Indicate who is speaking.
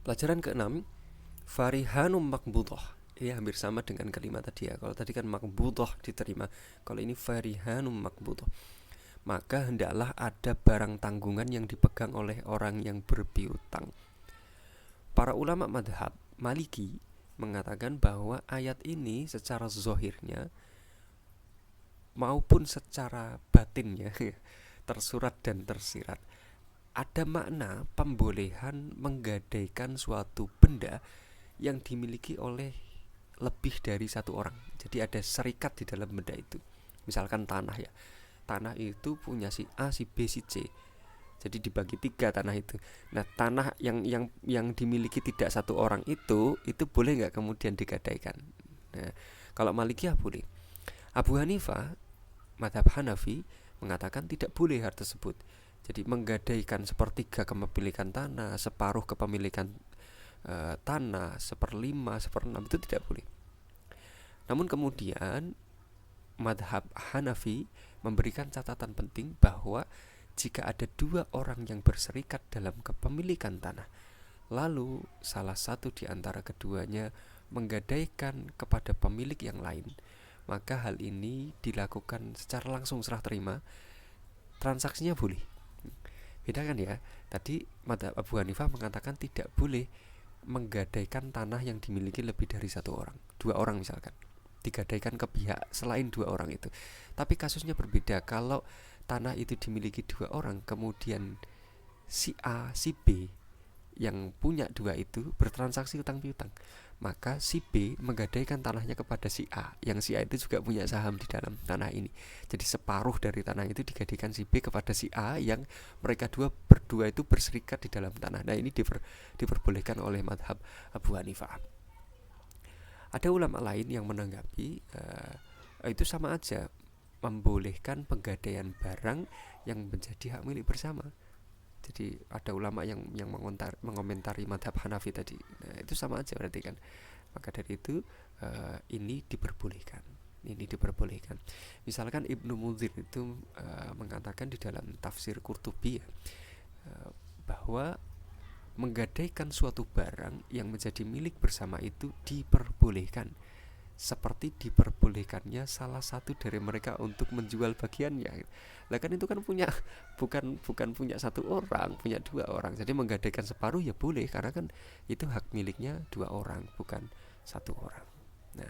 Speaker 1: Pelajaran keenam, farihanum makbudah. Ini hampir sama dengan kalimat tadi ya. Kalau tadi kan makbudah diterima, kalau ini farihanum makbudah. Maka hendaklah ada barang tanggungan yang dipegang oleh orang yang berpiutang. Para ulama madhab Maliki mengatakan bahwa ayat ini secara zohirnya maupun secara batinnya tersurat dan tersirat ada makna pembolehan menggadaikan suatu benda yang dimiliki oleh lebih dari satu orang. Jadi ada serikat di dalam benda itu. Misalkan tanah ya, tanah itu punya si A, si B, si C. Jadi dibagi 3 tanah itu. Nah, tanah yang dimiliki tidak satu orang itu boleh nggak kemudian digadaikan? Nah, kalau Malikiyah boleh. Abu Hanifah, madhab Hanafi, mengatakan tidak boleh hal tersebut. Jadi menggadaikan sepertiga kepemilikan tanah, separuh kepemilikan tanah, 1/5, 1/6 itu tidak boleh. Namun kemudian madhab Hanafi memberikan catatan penting bahwa jika ada 2 orang yang berserikat dalam kepemilikan tanah, lalu salah satu di antara keduanya menggadaikan kepada pemilik yang lain, maka hal ini dilakukan secara langsung serah terima, transaksinya boleh. Beda kan ya, tadi madhab Abu Hanifah mengatakan tidak boleh menggadaikan tanah yang dimiliki lebih dari 1 orang, 2 orang misalkan, digadaikan ke pihak selain 2 orang itu. Tapi kasusnya berbeda kalau tanah itu dimiliki 2 orang, kemudian si A, si B yang punya 2 itu bertransaksi utang piutang, maka si B menggadaikan tanahnya kepada si A, yang si A itu juga punya saham di dalam tanah ini. Jadi separuh dari tanah itu digadaikan si B kepada si A, yang mereka berdua itu berserikat di dalam tanah. Nah, ini diperbolehkan oleh madhab Abu Hanifah. Ada ulama lain yang menanggapi itu sama aja, membolehkan penggadaian barang yang menjadi hak milik bersama. Jadi ada ulama yang mengomentari madhab Hanafi tadi. Nah, itu sama aja berarti kan. Maka dari itu ini diperbolehkan. Misalkan Ibnu Munzir itu mengatakan di dalam tafsir Qurtubi ya, bahwa menggadaikan suatu barang yang menjadi milik bersama itu diperbolehkan, seperti diperbolehkannya salah satu dari mereka untuk menjual bagiannya. Lah kan itu kan punya bukan punya 1 orang, punya 2 orang. Jadi menggadaikan separuh ya boleh, karena kan itu hak miliknya 2 orang, bukan 1 orang. Nah,